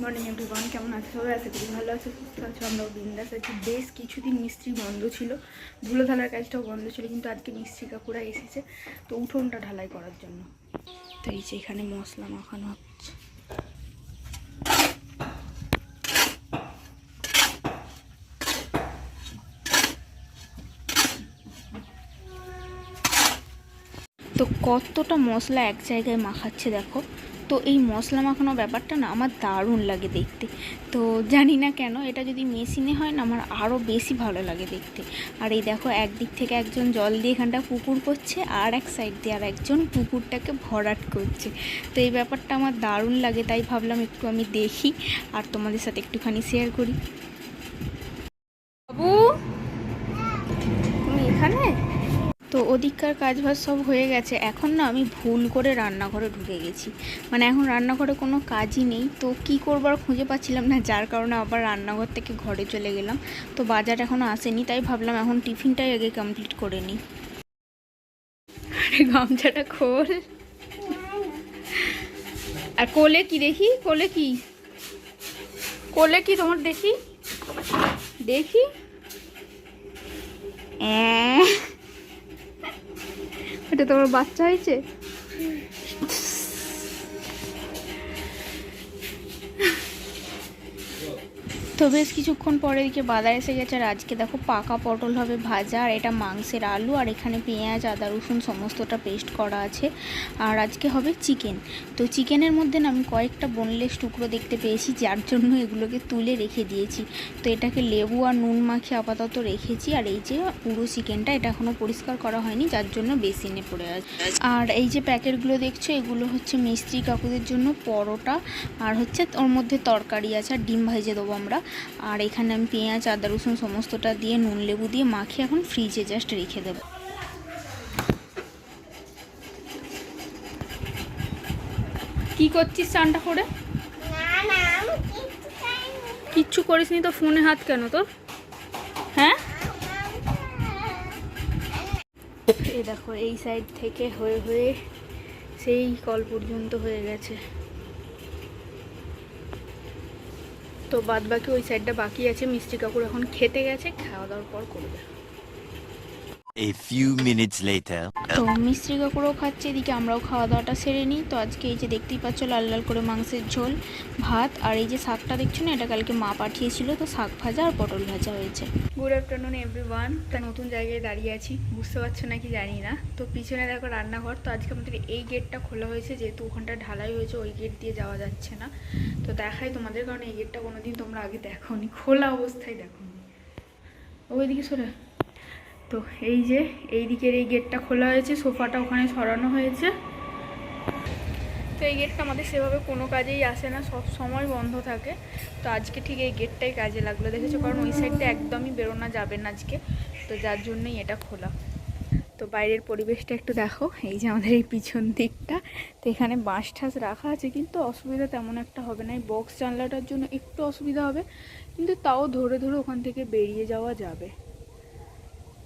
Morning everyone, কেমন আছে সবাই? আশা করি ভালো আছে, সুস্থ আছে। আমরাও বিন্দাস আছি। বেশ কিছুদিন মিস্ত্রি বন্ধ ছিল, ধুলো ঢালার কাজটাও বন্ধ ছিল, কিন্তু আজকে মিস্ত্রি কাকুরা এসেছে তো উঠোনটা ঢালাই করার জন্য। তো এই যে এখানে মশলা মাখানো হচ্ছে। তো কতটা মশলা এক জায়গায় মাখাচ্ছে দেখো। তো এই মশলা মাখানো ব্যাপারটা না আমার দারুণ লাগে দেখতে। তো জানি না কেন, এটা যদি মেশিনে হয় না আমার আরও বেশি ভালো লাগে দেখতে। আর এই দেখো, একদিক থেকে একজন জল দিয়ে এখানটা পুকুর করছে, আর এক সাইড দিয়ে আর একজন পুকুরটাকে ভরাট করছে। তো এই ব্যাপারটা আমার দারুণ লাগে, তাই ভাবলাম একটু আমি দেখি আর তোমাদের সাথে একটুখানি শেয়ার করি। বাবু, তুমি এখানে? তো ওদিককার কাজবাজ সব হয়ে গেছে। এখন না আমি ভুল করে রান্নাঘরে ঢুকে গেছি, মানে এখন রান্নাঘরে কোনো কাজই নেই। তো কি করবার খুঁজে পাচ্ছিলাম না, যার কারণে আবার রান্নাঘর থেকে ঘরে চলে গেলাম। তো বাজার এখনও আসেনি, তাই ভাবলাম এখন টিফিনটাই আগে কমপ্লিট করে নিই। আরে গামছাটা খোল। আর কোলে কি দেখি? কোলে কি? কোলে কি তোমার? দেখি দেখি। এটা তোমার বাচ্চা হয়েছে? তো বেশ কিছুক্ষণ পরে এদিকে বাজার এসে গেছে। আর আজকে দেখো পাকা পটল হবে ভাজা, আর এটা মাংসের আলু, আর এখানে পেঁয়াজ আদা রসুন সমস্তটা পেস্ট করা আছে। আর আজকে হবে চিকেন। তো চিকেনের মধ্যে না আমি কয়েকটা বোনলেস টুকরো দেখতে পেয়েছি, যার জন্য এগুলোকে তুলে রেখে দিয়েছি। তো এটাকে লেবু আর নুন মাখিয়ে আপাতত রেখেছি। আর এই যে পুরো চিকেনটা, এটা এখনও পরিষ্কার করা হয়নি, যার জন্য বেসিনে পড়ে আছে। আর এই যে প্যাকেটগুলো দেখছো, এগুলো হচ্ছে মিস্ত্রি কাকুদের জন্য পরোটা, আর হচ্ছে ওর মধ্যে তরকারি আছে, আর ডিম ভেজে দেবো আমরা। আর এখানে আমি পেঁয়াজ আদা রসুন সমস্তটা দিয়ে নুন লেবু দিয়ে মাখিয়ে এখন ফ্রিজে জাস্ট রেখে দেবো। কি করছিস চানটা করে? কিচ্ছু করিসনি তো, ফোনে হাত কেন তোর? হ্যাঁ, এই দেখো এই সাইড থেকে হয়ে হয়ে সেই কল পর্যন্ত হয়ে গেছে। তো বাদ বাকি ওই সাইডটা বাকি আছে। মিষ্টি কাকুর এখন খেতে গেছে, খাওয়া দাওয়ার পর করবে। A few minutes later. তো মিস্ত্রি কাকুরও খাচ্ছে, এদিকে আমরাও খাওয়া দাওয়াটা সেরে নিই। তো আজকে এই যে দেখতেই পাচ্ছ লাল লাল করে মাংসের ঝোল ভাত, আর এই যে শাকটা দেখছো না, এটা কালকে মা পাঠিয়েছিল। তো শাক ভাজা আর পটল ভাজা হয়েছে। Good afternoon everyone. তা নতুন জায়গায় দাঁড়িয়ে আছি, বুঝতে পারছো নাকি জানি না। তো পিছনে দেখো রান্নাঘর। তো আজকে আমাদের এই গেটটা খোলা হয়েছে, যেহেতু ওখানটা ঢালাই হয়েছে, ওই গেট দিয়ে যাওয়া যাচ্ছে না। তো দেখাই তোমাদের, কারণ এই গেটটা কোনোদিন তোমরা আগে দেখোনি, খোলা অবস্থায় দেখোনি। ওইদিকে সরে। তো এই যে এই দিকের এই গেটটা খোলা হয়েছে, সোফাটা ওখানে সরানো হয়েছে। তো এই গেটটা আমাদের সেভাবে কোনো কাজেই আসে না, সব সময় বন্ধ থাকে। তো আজকে ঠিক এই গেটটাই কাজে লাগলো, দেখেছো, কারণ ওই সাইডটা একদমই বেরোনো যাবে না আজকে, তো যার জন্যই এটা খোলা। তো বাইরের পরিবেশটা একটু দেখো, এই যে আমাদের এই পিছন দিকটা। তো এখানে বাঁশ ঠাস রাখা আছে, কিন্তু অসুবিধা তেমন একটা হবে না। এই বক্স জানলাটার জন্য একটু অসুবিধা হবে, কিন্তু তাও ধরে ধরে ওখান থেকে বেরিয়ে যাওয়া যাবে।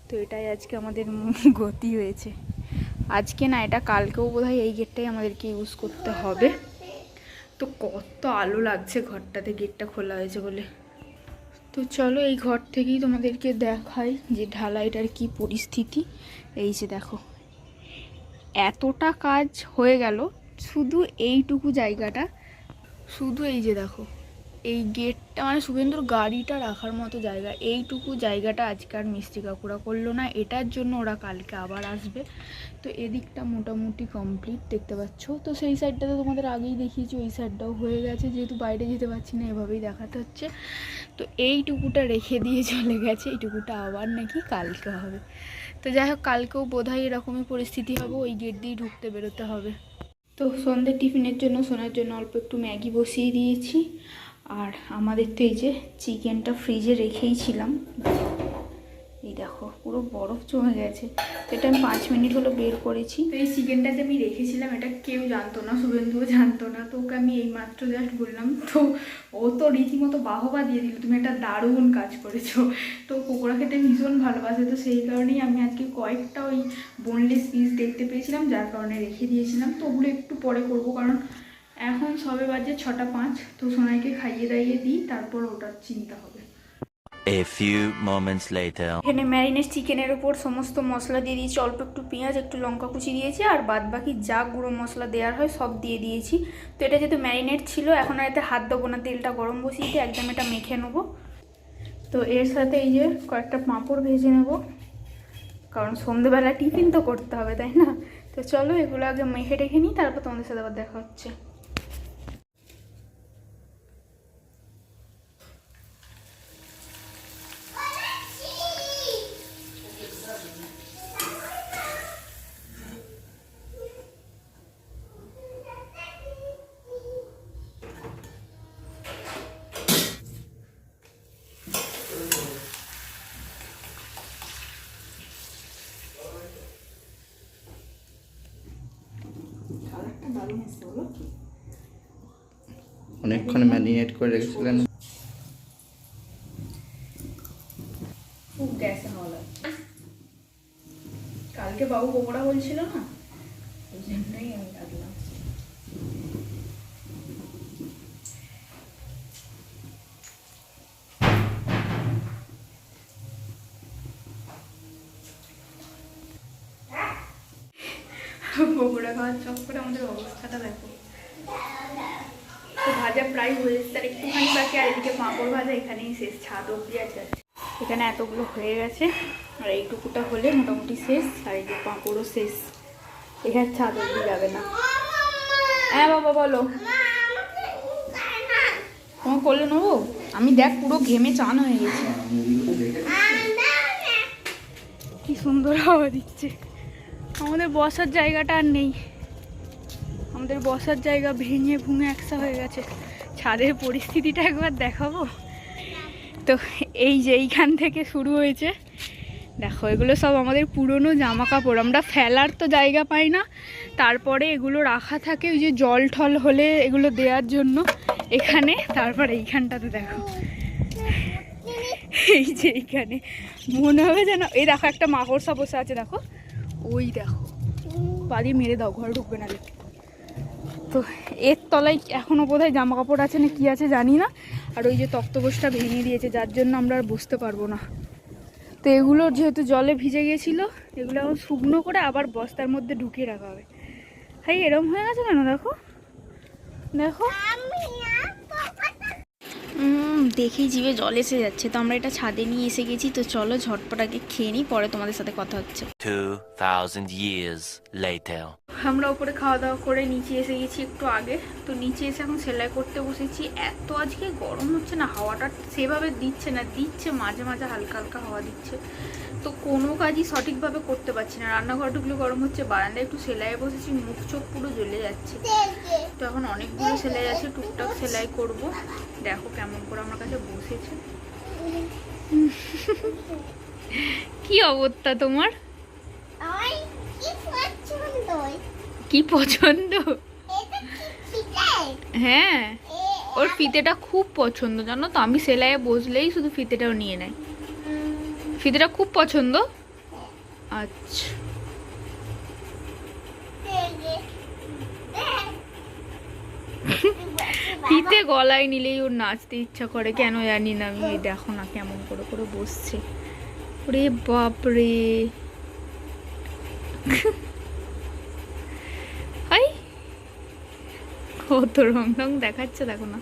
তো এটাই আজকে আমাদের গতি হয়েছে। আজকে না, এটা কালকেও বোধহয় এই গেটটাই আমাদেরকে ইউজ করতে হবে। তো কত আলো লাগছে ঘরটাতে, গেটটা খোলা হয়েছে বলে। তো চলো এই ঘর থেকেই তোমাদেরকে দেখাই যে ঢালাইটার কি পরিস্থিতি। এই যে দেখো, এতটা কাজ হয়ে গেল, শুধু এইটুকু জায়গাটা, শুধু এই যে দেখো এই গেটটা, মানে শুভেন্দুর গাড়িটা রাখার মতো জায়গা, এইটুকু জায়গাটা আজকে আর মিস্ত্রি কাকুরা করলো না। এটার জন্য ওরা কালকে আবার আসবে। তো এদিকটা মোটামুটি কমপ্লিট দেখতে পাচ্ছ। তো সেই সাইডটাতে তোমাদের আগেই দেখিয়েছি, ওই সাইডটাও হয়ে গেছে, যেহেতু বাইরে যেতে পারছি না এভাবেই দেখাতে হচ্ছে। তো এইটুকুটা রেখে দিয়ে চলে গেছে, এইটুকুটা আবার নাকি কালকে হবে। তো যাই হোক, কালকেও বোধহয় এরকমই পরিস্থিতি হবে, ওই গেট দিয়ে ঢুকতে বেরোতে হবে। তো সন্ধ্যের টিফিনের জন্য সোনার জন্য অল্প একটু ম্যাগি বসিয়ে দিয়েছি। আর আমাদের তো এই যে চিকেনটা ফ্রিজে রেখেই ছিলাম, এই দেখো পুরো বরফ জমে গেছে। এটা আমি 5 মিনিট হলো বের করেছি। তো এই চিকেনটাতে আমি রেখেছিলাম, এটা কেউ জানতো না, শুভেন্দুও জানতো না। তো ওকে আমি এই মাত্র জাস্ট বললাম, তো ও তো রীতিমতো বাহবা দিয়ে দিল, তুমি একটা দারুণ কাজ করেছো। তো পকোড়া খেতে ভীষণ ভালোবাসে, তো সেই কারণেই আমি আজকে কয়েকটা ওই বোনলেস পিস দেখতে পেয়েছিলাম, যার কারণে রেখে দিয়েছিলাম। তো ওগুলো একটু পরে করবো, কারণ এখন সবে বাজে 6:05, তো সোনাইকে খাইয়ে দাইয়ে দিই, তারপর ওটার চিন্তা হবে। A few moments later. এখানে ম্যারিনেট চিকেনের উপর সমস্ত মশলা দিয়ে দিয়েছি, অল্প একটু পেঁয়াজ, একটু লঙ্কা কুচি দিয়েছি, আর বাদ বাকি যা গুঁড়ো মশলা দেওয়ার হয় সব দিয়ে দিয়েছি। তো এটা যেহেতু ম্যারিনেট ছিল, এখন আর এতে হাত দেবো না, তেলটা গরম বসিয়ে দিয়ে একদম এটা মেখে নেবো। তো এর সাথে এই যে কয়েকটা পাঁপড় ভেজে নেবো, কারণ সন্ধ্যেবেলা টিফিন তো করতে হবে, তাই না? তো চলো এগুলো আগে মেখে রেখে নিই, তারপর তোমাদের সাথে আবার দেখা হচ্ছে। অনেকক্ষণ ম্যারিনেট করে রেখেছিলেন। খুব গ্যাসে হাওয়া লাগছে, কালকে বাবু পকোড়া বলছিল না, ওই জন্যই আমি রাখলাম। পকোড়া খাওয়ার চক্করে আমাদের অবস্থাটা দেখো। তো ভাজা প্রায় হয়ে যাচ্ছে, আর একটুখানি বাকি, আর এদিকে পাঁপড় ভাজা এখানেই শেষ, ছাদ অব্দি আর যাচ্ছে। এখানে এতগুলো হয়ে গেছে, আর এইটুকুটা হলে মোটামুটি শেষ, আর এই যে পাঁপড়ও শেষ, এখানে ছাদ অব্দি যাবে না। হ্যাঁ বাবা বলো, তোমার করলে নেবো আমি? দেখ পুরো ঘেমে চান হয়ে গেছে, কি সুন্দর হাওয়া দিচ্ছে। আমাদের বসার জায়গাটা আর নেই, আমাদের বসার জায়গা ভেঙে ভুঙে একসা হয়ে গেছে। ছাদের পরিস্থিতিটা একবার দেখাবো। তো এই যে এইখান থেকে শুরু হয়েছে, দেখো এগুলো সব আমাদের পুরনো জামা কাপড়, আমরা ফেলার তো জায়গা পাই না, তারপরে এগুলো রাখা থাকে ওই যে জল ঠল হলে এগুলো দেওয়ার জন্য এখানে। তারপর এইখানটাতে দেখো, এই যে এইখানে মনে হবে যেন, এই দেখো একটা মাকড়সা বসে আছে, দেখো ওই দেখো, পা দিয়ে মেরে দাও, ঘরে ঢুকবে না দেখে। তো এর তলায় এখনও বোধহয় জামা কাপড় আছে না কি আছে জানি না, আর ওই যে তক্তপোষটা ভেঙে দিয়েছে, যার জন্য আমরা আর বসতে পারবো না। তো এগুলো যেহেতু জলে ভিজে গিয়েছিলো, এগুলো এখন শুকনো করে আবার বস্তার মধ্যে ঢুকিয়ে রাখা হবে। হাই এরম হয়ে গেছে কেন, দেখো দেখো, দেখেই জিভে জল এসে যাচ্ছে। তো আমরা এটা ছাদে নিয়ে এসে গেছি, তো চলো ঝটপট আগে খেয়ে নিই, পরে তোমাদের সাথে কথা হচ্ছে। 2000 years later. আমরা উপরে খাওয়া দাওয়া করে নিচে এসে গেছি একটু আগে। তো নিচে এসে এখন সেলাই করতে বসেছি। এত আজকে গরম হচ্ছে না, হাওয়াটা সেভাবে দিচ্ছে না, দিচ্ছে মাঝে মাঝে হালকা হালকা হাওয়া দিচ্ছে, তো কোনো কাজই সঠিকভাবে করতে পারছি না। রান্নাঘর ঢুকলে গরম হচ্ছে, বারান্দায় একটু সেলাইয়ে বসেছি, মুখ চোখ পুরো জ্বলে যাচ্ছে। তো এখন অনেকগুলো সেলাই আছে, টুকটাক সেলাই করব। দেখো কেমন করে আমার কাছে বসেছে, কি অবস্থা তোমার? কি পছন্দ? হ্যাঁ ওর ফিতেটা খুব পছন্দ জানো তো, আমি সেলাইয়ে বসলেই শুধু ফিতেটাও নিয়ে নেয়, ফিতেটা খুব পছন্দ। আচ্ছা ফিতে গলায় নিলেই ওর নাচতে ইচ্ছা করে, কেন জানি না আমি। এই দেখো না কেমন করে করে বসছে, ওরে বাপরে। হাই কত রং রং দেখাচ্ছে দেখো না।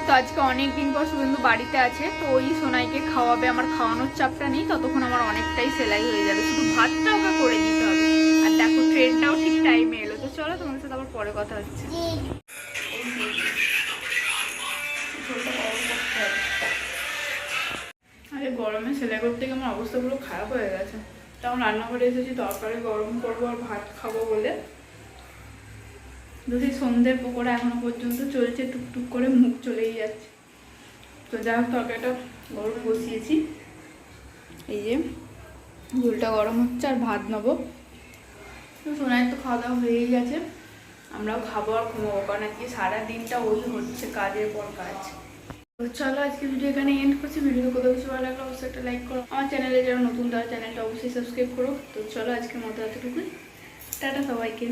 তো আজকে অনেকদিন পর শুভেন্দু বাড়িতে আছে, তো ওই সোনাইকে খাওয়াবে, আমার খাওয়ানোর চাপটা নেই, ততক্ষণ আমার অনেকটাই সেলাই হয়ে যাবে, শুধু ভাতটা ওকে করে দিতে হবে। আর দেখো ট্রেনটাও ঠিক টাইমে এলো। তো চলো তোমার সাথে আবার পরে কথা হচ্ছে। আরে গরমে সেলাই করতে গিয়ে আমার অবস্থা পুরো খারাপ হয়ে গেছে। তখন রান্নাঘরে এসেছি তরকারি গরম করবো আর ভাত খাবো বলে, যদি সন্ধ্যের পকোড়া এখনো পর্যন্ত চলছে, টুকটুক করে মুখ চলেই যাচ্ছে। তো যাই হোক তরকারিটা গরম বসিয়েছি, এই যে ঝোলটা গরম হচ্ছে, আর ভাত নেবো। তো সোনায় তো খাওয়া দাওয়া হয়েই গেছে, আমরাও খাবো আর ঘুমাবো, কারণ আজকে সারাদিনটা ওই হচ্ছে কাজের পর কাজ। তো চলো আজকে ভিডিও এখানে এন্ড করছি। ভিডিও কোথাও কিছু ভালো লাগলে অবশ্যই একটা লাইক করো, আমার চ্যানেলে যারা নতুন তারা চ্যানেলটা অবশ্যই সাবস্ক্রাইব করো। তো চলো আজকের মতো এতটুকুই, টাটা সবাইকে।